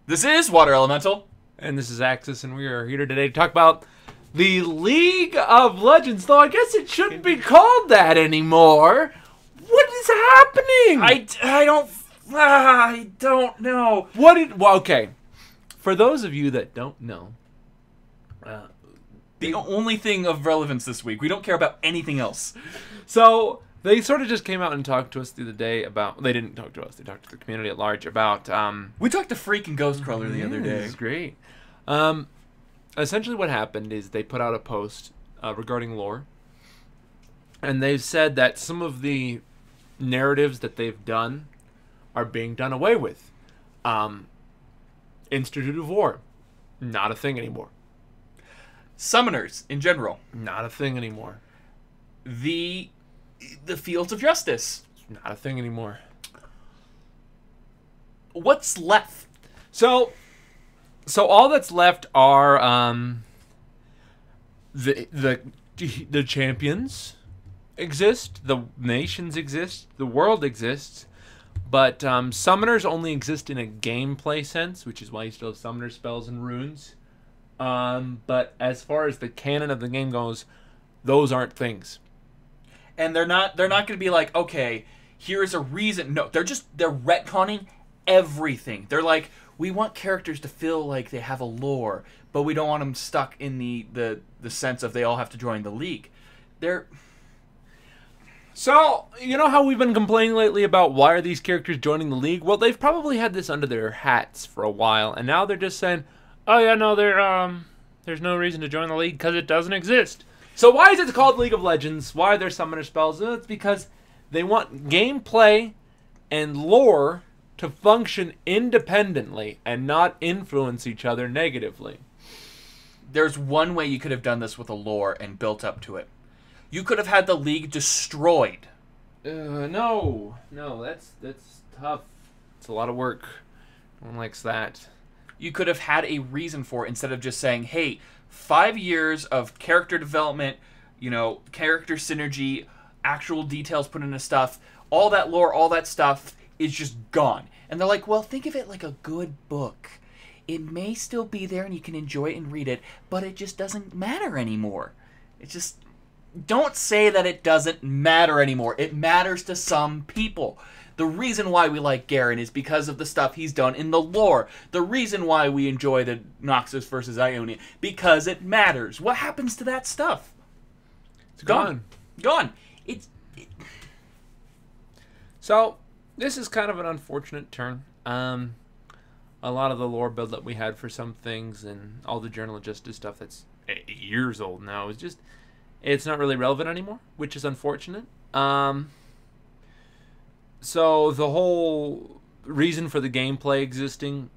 This is Water Elemental. And this is Axis, and we are here today to talk about the League of Legends, though I guess it shouldn't be called that anymore. What is happening? I don't know. Well, okay. For those of you that don't know, The only thing of relevance this week. We don't care about anything else. so they sort of just came out and talked to us the other day about. They didn't talk to us. They talked to the community at large about. We talked to freaking Ghostcrawler the other day. This is great. Essentially, what happened is they put out a post regarding lore, and they've said that some of the narratives that they've done are being done away with. Institute of War, not a thing anymore. Summoners, in general. Not a thing anymore. The Fields of Justice. Not a thing anymore. What's left? So all that's left are the champions exist, the nations exist, the world exists, but summoners only exist in a gameplay sense, which is why you still have summoner spells and runes. But as far as the canon of the game goes, those aren't things. And they're not going to be like, okay, here's a reason. No, they're retconning everything. They're like, we want characters to feel like they have a lore, but we don't want them stuck in the sense of they all have to join the league. So, you know how we've been complaining lately about why are these characters joining the league? Well, they've probably had this under their hats for a while, and now they're just saying, oh yeah, no, there's no reason to join the league because it doesn't exist. So why is it called League of Legends? Why are there summoner spells? Well, it's because they want gameplay and lore to function independently and not influence each other negatively. There's one way you could have done this with a lore and built up to it. You could have had the league destroyed. No, that's tough. It's a lot of work. No one likes that. You could have had a reason for it instead of just saying, hey, 5 years of character development, character synergy, actual details put into stuff, all that lore, all that stuff is just gone. And they're like, well, think of it like a good book. It may still be there and you can enjoy it and read it, but it just doesn't matter anymore. It just... Don't say that it doesn't matter anymore. It matters to some people. The reason why we like Garen is because of the stuff he's done in the lore. The reason why we enjoy the Noxus versus Ionia, because it matters. What happens to that stuff? It's gone. Gone. So, this is kind of an unfortunate turn. A lot of the lore build that we had for some things and all the Journal of Justice stuff that's years old now is just... It's not really relevant anymore, which is unfortunate. So the whole reason for the gameplay existing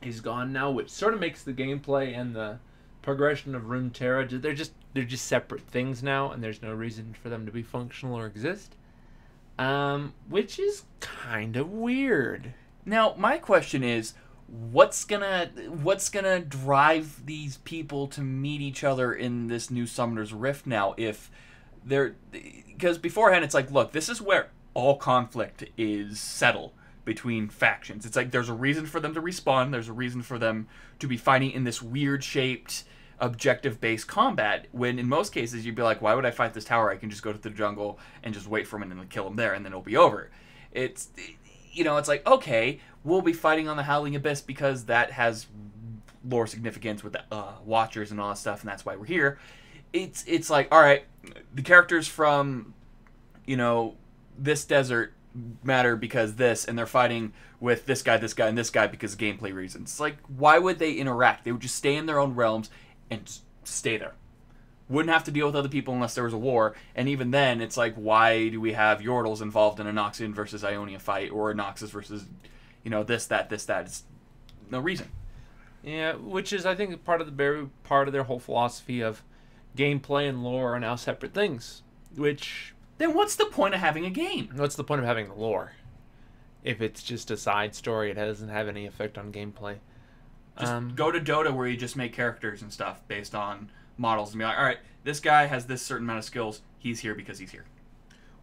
is gone now, which sort of makes the gameplay and the progression of Runeterra, they're just separate things now, and there's no reason for them to be functional or exist. Which is kind of weird. Now, my question is, what's gonna drive these people to meet each other in this new Summoner's Rift now? Because beforehand it's like, look, this is where all conflict is settled between factions. It's like there's a reason for them to respawn. There's a reason for them to be fighting in this weird-shaped, objective-based combat. When in most cases you'd be like, why would I fight this tower? I can just go to the jungle and just wait for him and then kill him there, and then it'll be over. It's like, okay, we'll be fighting on the Howling Abyss because that has lore significance with the Watchers and all that stuff, and that's why we're here. It's like, all right, the characters from, this desert matter because this, and they're fighting with this guy, and this guy because of gameplay reasons. It's like, why would they interact? They would just stay in their own realms and just stay there. Wouldn't have to deal with other people unless there was a war, and even then, it's like, why do we have Yordles involved in a Noxian versus Ionia fight, or a Noxus versus, this, that? It's no reason. Yeah, which is, I think, part of their whole philosophy of gameplay and lore are now separate things, which... Then what's the point of having a game? What's the point of having lore? If it's just a side story, it doesn't have any effect on gameplay. Just go to Dota where you just make characters and stuff based on models and be like, all right, this guy has this certain amount of skills. He's here because he's here.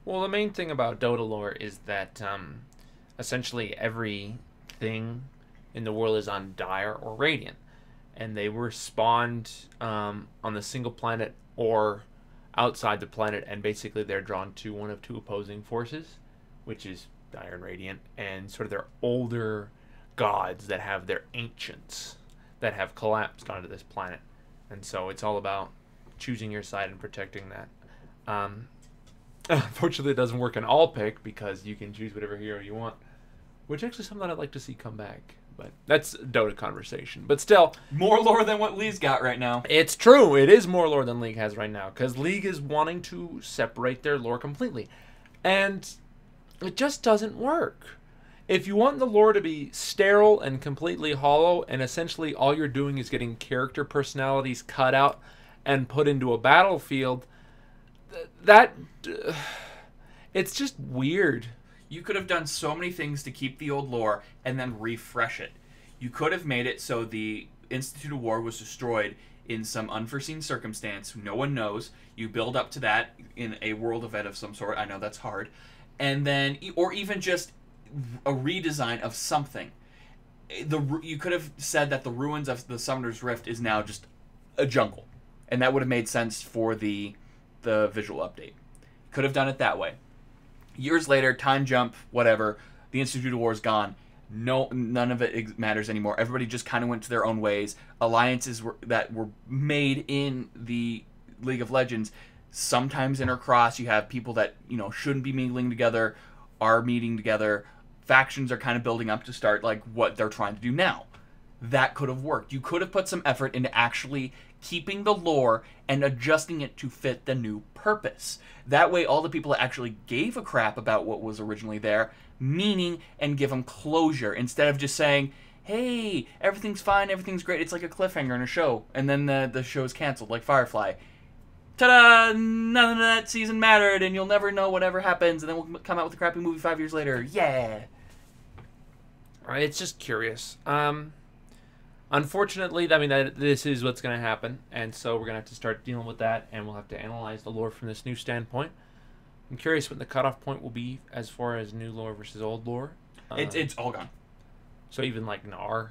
Well, the main thing about Dota lore is that essentially everything in the world is on Dire or Radiant, and they were spawned on the single planet or outside the planet, and basically they're drawn to one of two opposing forces, which is Dire and Radiant, and sort of their older gods that have their ancients that have collapsed onto this planet. And so it's all about choosing your side and protecting that. Unfortunately, it doesn't work in all pick because you can choose whatever hero you want, which is actually something I'd like to see come back. But that's a Dota conversation. But still, more lore than what Lee's got right now. It's true. It is more lore than League has right now because League is wanting to separate their lore completely. And it just doesn't work. If you want the lore to be sterile and completely hollow, and essentially all you're doing is getting character personalities cut out and put into a battlefield, it's just weird. You could have done so many things to keep the old lore and then refresh it. You could have made it so the Institute of War was destroyed in some unforeseen circumstance. No one knows. You build up to that in a world event of some sort. I know that's hard. And then, or even just a redesign of something. You could have said that the ruins of the Summoner's Rift is now just a jungle. And that would have made sense for the visual update. Could have done it that way. Years later, time jump, whatever, the Institute of War is gone. No, none of it matters anymore. Everybody just kind of went to their own ways. Alliances that were made in the League of Legends sometimes intercross. You have people that, shouldn't be mingling together, are meeting together. Factions are kind of building up to start like what they're trying to do now. That could have worked. You could have put some effort into actually keeping the lore and adjusting it to fit the new purpose. That way, all the people that actually gave a crap about what was originally there, meaning and give them closure, instead of just saying, hey, everything's fine, everything's great. It's like a cliffhanger in a show, and then the show's canceled, like Firefly. Ta-da! None of that season mattered, and you'll never know whatever happens, and then we'll come out with a crappy movie 5 years later. Yeah! It's just curious. Unfortunately, this is what's going to happen, and so we're going to have to start dealing with that, and we'll have to analyze the lore from this new standpoint. I'm curious what the cutoff point will be as far as new lore versus old lore. It's all gone. So even like Gnar,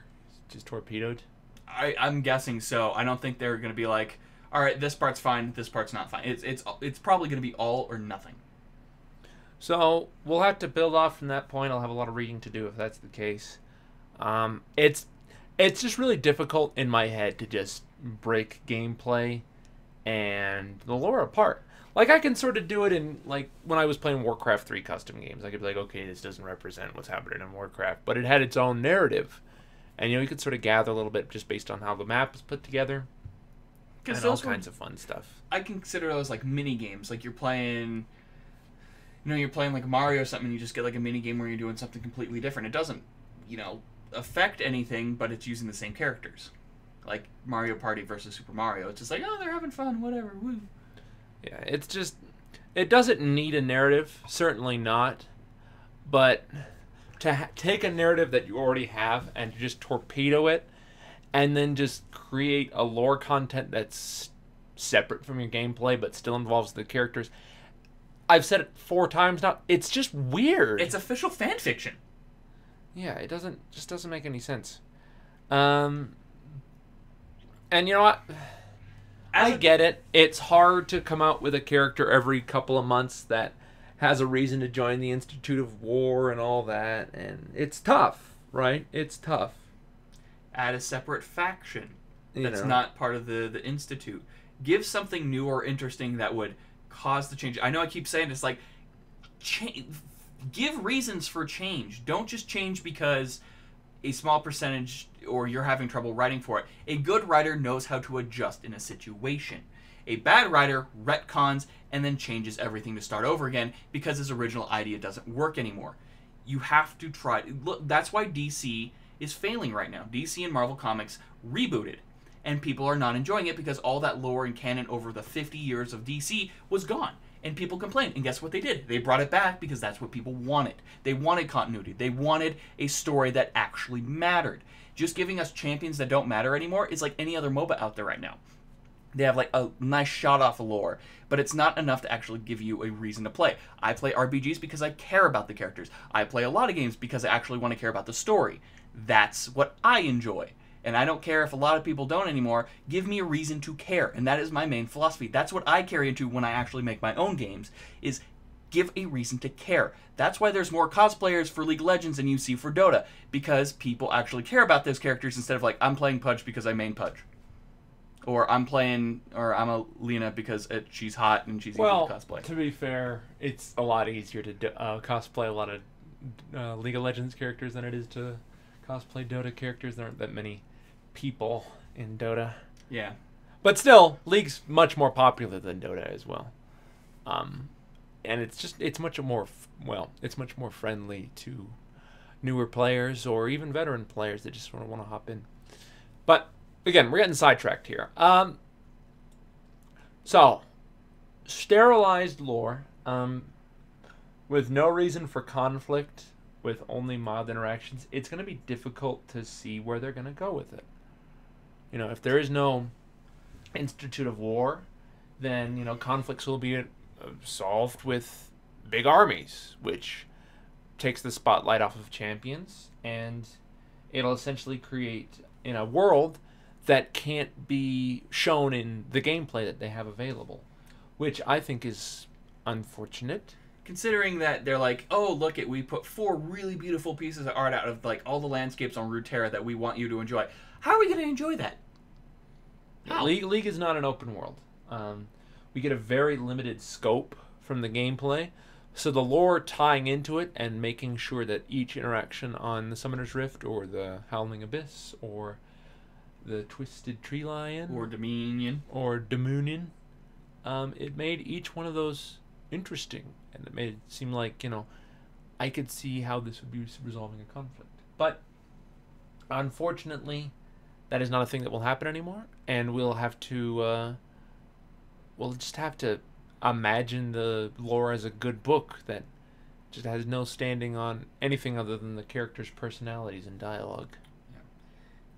just torpedoed? I'm guessing so. I don't think they're going to be like, all right, this part's fine, this part's not fine. It's probably going to be all or nothing. So we'll have to build off from that point. I'll have a lot of reading to do if that's the case. It's just really difficult in my head to just break gameplay and the lore apart. Like, I can sort of do it in, like, when I was playing Warcraft 3 custom games. I could be like, okay, this doesn't represent what's happening in Warcraft. But it had its own narrative. And, you could sort of gather a little bit just based on how the map is put together. And all kinds of fun stuff. I consider those, like, mini-games. Like, you're playing... you're playing, like, Mario or something, and you just get, like, a mini-game where you're doing something completely different. It doesn't, affect anything, but it's using the same characters. Like Mario Party versus Super Mario. It's just like, oh, they're having fun, whatever, woo. Yeah, it's just, it doesn't need a narrative, certainly not, but to take a narrative that you already have and to just torpedo it and then just create a lore content that's separate from your gameplay but still involves the characters. I've said it 4 times now, it's just weird. It's official fan fiction. Yeah, it just doesn't make any sense. And you know what? I get it. It's hard to come out with a character every couple of months that has a reason to join the Institute of War and all that, and it's tough, right? It's tough. Add a separate faction that's not part of the Institute. Give something new or interesting that would cause the change. I know I keep saying this, like, give reasons for change. Don't just change because a small percentage or you're having trouble writing for it. A good writer knows how to adjust in a situation. A bad writer retcons and then changes everything to start over again because his original idea doesn't work anymore. You have to try. Look, that's why DC is failing right now. DC and Marvel Comics rebooted, and people are not enjoying it because all that lore and canon over the 50 years of DC was gone. And people complained. And guess what they did? They brought it back because that's what people wanted. They wanted continuity. They wanted a story that actually mattered. Just giving us champions that don't matter anymore is like any other MOBA out there right now. They have like a nice shot off of lore, but it's not enough to actually give you a reason to play. I play RPGs because I care about the characters. I play a lot of games because I actually want to care about the story. That's what I enjoy. And I don't care if a lot of people don't anymore. Give me a reason to care. And that is my main philosophy. That's what I carry into when I actually make my own games, is give a reason to care. That's why there's more cosplayers for League of Legends than you see for Dota, because people actually care about those characters instead of like, I'm playing Pudge because I main Pudge. Or I'm a Lena because she's hot and she's easy to cosplay. To be fair, it's a lot easier to cosplay a lot of League of Legends characters than it is to cosplay Dota characters. There aren't that many people in Dota. Yeah. But still, League's much more popular than Dota as well. And it's much more friendly to newer players or even veteran players that just want to hop in. But again, we're getting sidetracked here. So, sterilized lore, with no reason for conflict, with only mild interactions, it's going to be difficult to see where they're going to go with it. You know, if there is no Institute of War, then, you know, conflicts will be solved with big armies, which takes the spotlight off of champions, and it'll essentially create, in a world that can't be shown in the gameplay that they have available, which I think is unfortunate. Considering that they're like, oh, look we put 4 really beautiful pieces of art out of like all the landscapes on Runeterra that we want you to enjoy. How are we going to enjoy that? League is not an open world. We get a very limited scope from the gameplay, so the lore tying into it and making sure that each interaction on the Summoner's Rift or the Howling Abyss or the Twisted Tree Lion or Dominion, it made each one of those interesting, and it made it seem like, you know, I could see how this would be resolving a conflict. But unfortunately, that is not a thing that will happen anymore, and we'll just have to imagine the lore as a good book that just has no standing on anything other than the characters' personalities and dialogue.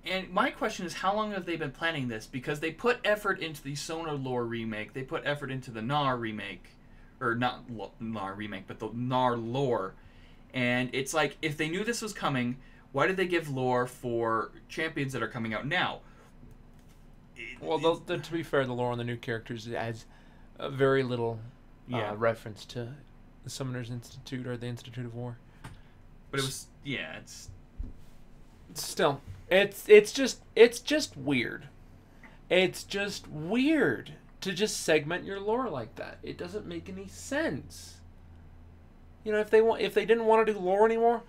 And my question is, how long have they been planning this? Because they put effort into the Sonar Lore remake, they put effort into the Gnar remake, or not Gnar remake, but the Gnar lore. And it's like, if they knew this was coming, why did they give lore for champions that are coming out now? Well, to be fair, the lore on the new characters adds very little reference to the Summoner's Institute or the Institute of War. But it was, it's still, it's just weird. It's just weird to just segment your lore like that. It doesn't make any sense. You know, if they didn't want to do lore anymore,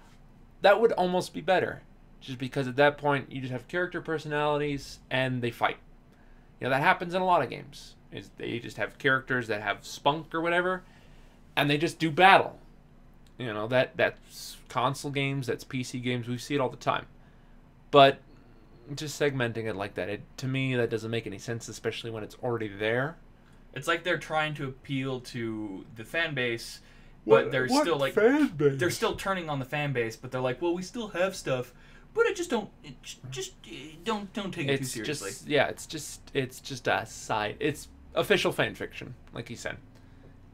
that would almost be better. Just because at that point you just have character personalities and they fight. You know, that happens in a lot of games. Is they just have characters that have spunk or whatever, and they just do battle. You know, that's console games, that's PC games. We see it all the time. But just segmenting it like that, to me, that doesn't make any sense, especially when it's already there. It's like they're trying to appeal to the fan base, but they're still like they're still turning on the fan base, but they're like, well, we still have stuff, but don't take it too seriously. It's just a side. It's official fan fiction, like he said.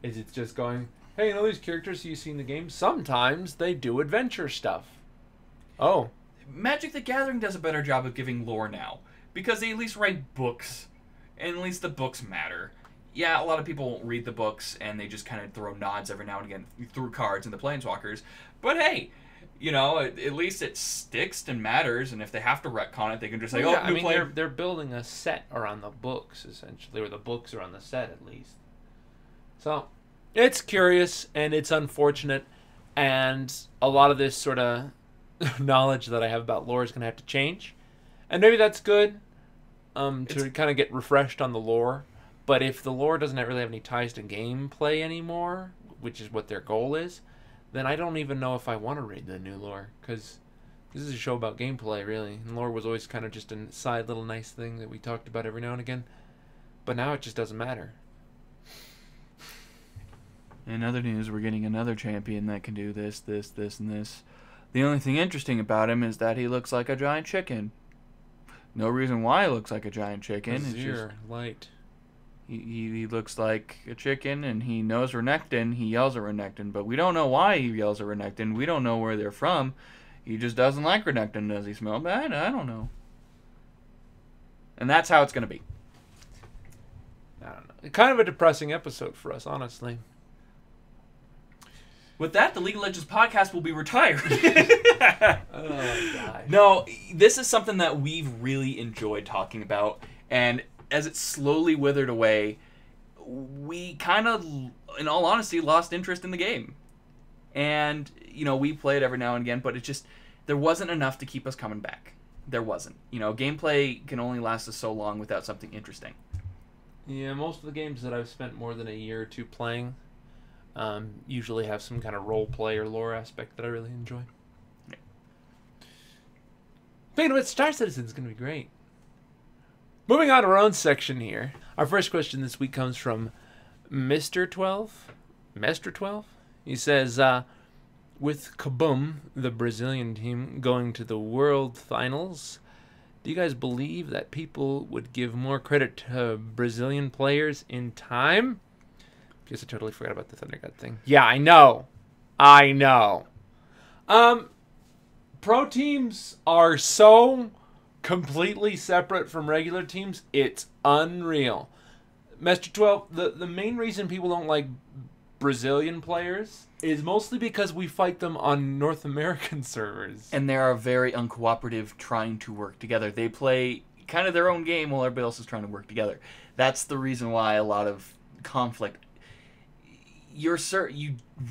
It's just going, hey, you know these characters you see in the game? Sometimes they do adventure stuff. Oh. Magic the Gathering does a better job of giving lore now, because they at least write books, and at least the books matter. Yeah, a lot of people won't read the books, and they just kind of throw nods every now and again through cards and the Planeswalkers. But hey, you know, at least it sticks and matters, and if they have to retcon it, they can just say, they're building a set around the books, essentially, or the books are on the set, at least. So, it's curious, and it's unfortunate, and a lot of this sort of knowledge that I have about lore is going to have to change. And maybe that's good, to kind of get refreshed on the lore. But if the lore doesn't really have any ties to gameplay anymore, which is what their goal is, then I don't even know if I want to read the new lore, because this is a show about gameplay, really. And lore was always kind of just a side little nice thing that we talked about every now and again. But now it just doesn't matter. In other news, we're getting another champion that can do this, this, this, and this. The only thing interesting about him is that he looks like a giant chicken. No reason why he looks like a giant chicken. It's just light. He looks like a chicken, and he knows Renekton. He yells at Renekton, but we don't know why he yells at Renekton. We don't know where they're from. he just doesn't like Renekton. Does he smell bad? I don't know. And that's how it's going to be. I don't know. Kind of a depressing episode for us, honestly. With that, the League of Legends podcast will be retired. Oh, God. No, this is something that we've really enjoyed talking about. And as it slowly withered away, we kind of, in all honesty, lost interest in the game. And, we play it every now and again, but it just, there wasn't enough to keep us coming back. There wasn't. Gameplay can only last us so long without something interesting. Yeah, most of the games that I've spent more than a year or two playing usually have some kind of role play or lore aspect that I really enjoy. Yeah. Speaking of it, Star Citizen is going to be great. Moving on to our own section here. Our first question this week comes from Mr. 12. Mr. 12? He says, with Kaboom, the Brazilian team, going to the World Finals, do you guys believe that people would give more credit to Brazilian players in time? Guess I totally forgot about the Thunder God thing. Yeah, I know. Pro teams are so completely separate from regular teams, it's unreal. Mr. 12, the main reason people don't like Brazilian players is mostly because we fight them on North American servers. And they are very uncooperative trying to work together. They play kind of their own game while everybody else is trying to work together. That's the reason why a lot of conflict. You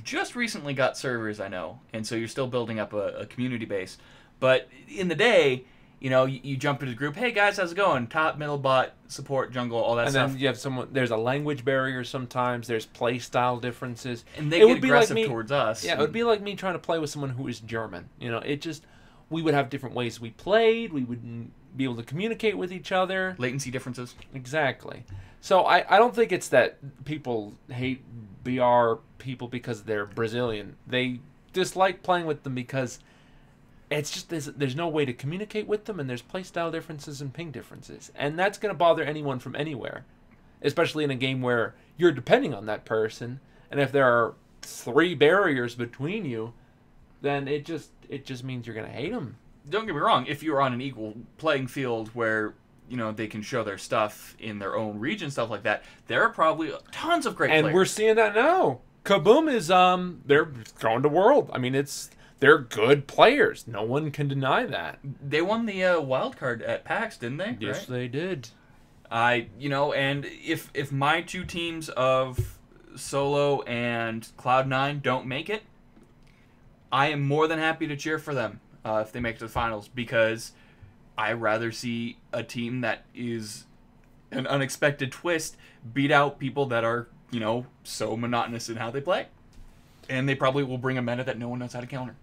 just recently got servers, I know, and so you're still building up a community base. But in the day, you jump into the group, hey guys, how's it going? Top, middle, bot, support, jungle, all that stuff. And then you have there's a language barrier sometimes, there's play style differences. And they get aggressive towards us. Yeah, it would be like me trying to play with someone who is German. We would have different ways we played, we wouldn't be able to communicate with each other. Latency differences. Exactly. So I don't think it's that people hate BR people because they're Brazilian. They dislike playing with them because it's just there's no way to communicate with them, and there's playstyle differences and ping differences. And that's going to bother anyone from anywhere, especially in a game where you're depending on that person. And if there are 3 barriers between you, then it just means you're going to hate them. Don't get me wrong, if you're on an equal playing field where they can show their stuff in their own region, stuff like that, there are probably tons of great players. And we're seeing that now. Kaboom is they're going to World. I mean, they're good players. No one can deny that. They won the wild card at PAX, didn't they? Yes, right? They did. And if my 2 teams of Solo and Cloud9 don't make it, I am more than happy to cheer for them if they make it to the finals, because I rather see a team that is an unexpected twist beat out people that are, so monotonous in how they play. And they probably will bring a meta that no one knows how to counter.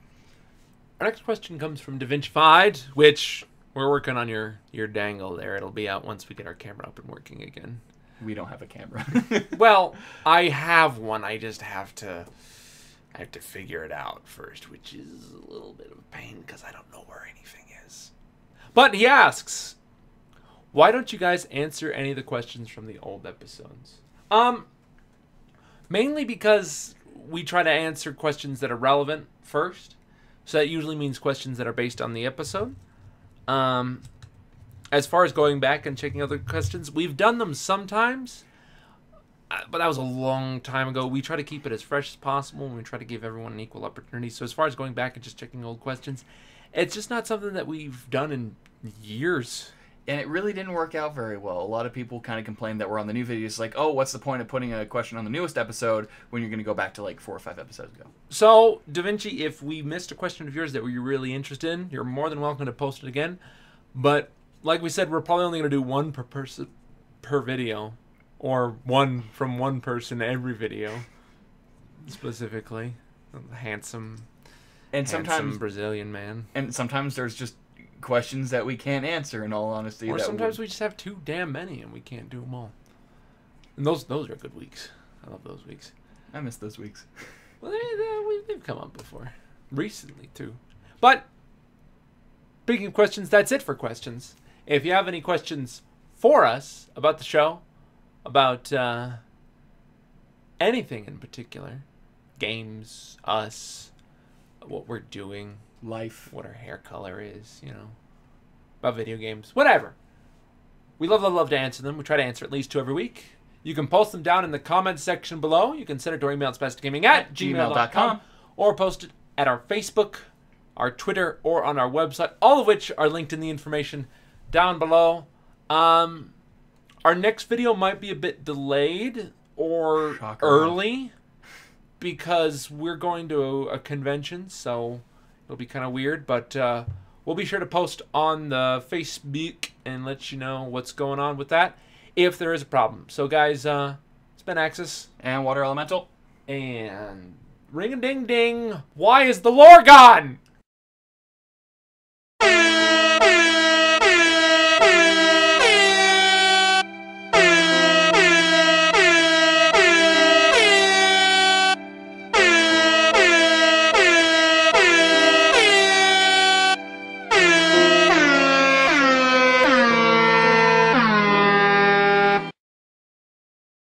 Our next question comes from DaVincified, which we're working on your dangle there. It'll be out once we get our camera up and working again. We don't have a camera. Well, I have one. I just have to figure it out first, which is a little bit of a pain because I don't know where anything is. But he asks, why don't you guys answer any of the questions from the old episodes? Mainly because we try to answer questions that are relevant first. So that usually means questions that are based on the episode. As far as going back and checking other questions, we've done them sometimes, but that was a long time ago. We try to keep it as fresh as possible, and we try to give everyone an equal opportunity. So as far as going back and just checking old questions, it's just not something that we've done in years. And it really didn't work out very well. A lot of people kind of complained that we're on the new videos, like, oh, what's the point of putting a question on the newest episode when you're going to go back to like 4 or 5 episodes ago? So, Da Vinci, if we missed a question of yours that you're really interested in, you're more than welcome to post it again. But like we said, we're probably only going to do one per person per video, or one from one person every video, specifically. Handsome Brazilian man. And sometimes there's just questions that we can't answer, in all honesty. Or sometimes we just have too damn many and we can't do them all. And those are good weeks. I love those weeks. I miss those weeks. Well, they've come up before. Recently, too. But, speaking of questions, that's it for questions. If you have any questions for us about the show, about anything in particular, games, us, what we're doing, life, what our hair color is, you know, about video games, whatever. We love to answer them. We try to answer at least 2 every week. You can post them down in the comments section below. You can send it to our email at spasticgaming@gmail.com or post it at our Facebook, our Twitter, or on our website, all of which are linked in the information down below. Our next video might be a bit delayed or Shocker. early because we're going to a convention, so it'll be kind of weird, but we'll be sure to post on the Facebook and let you know what's going on with that if there is a problem. So guys, it's been Axis and Water Elemental. And ring-a-ding-ding, why is the lore gone?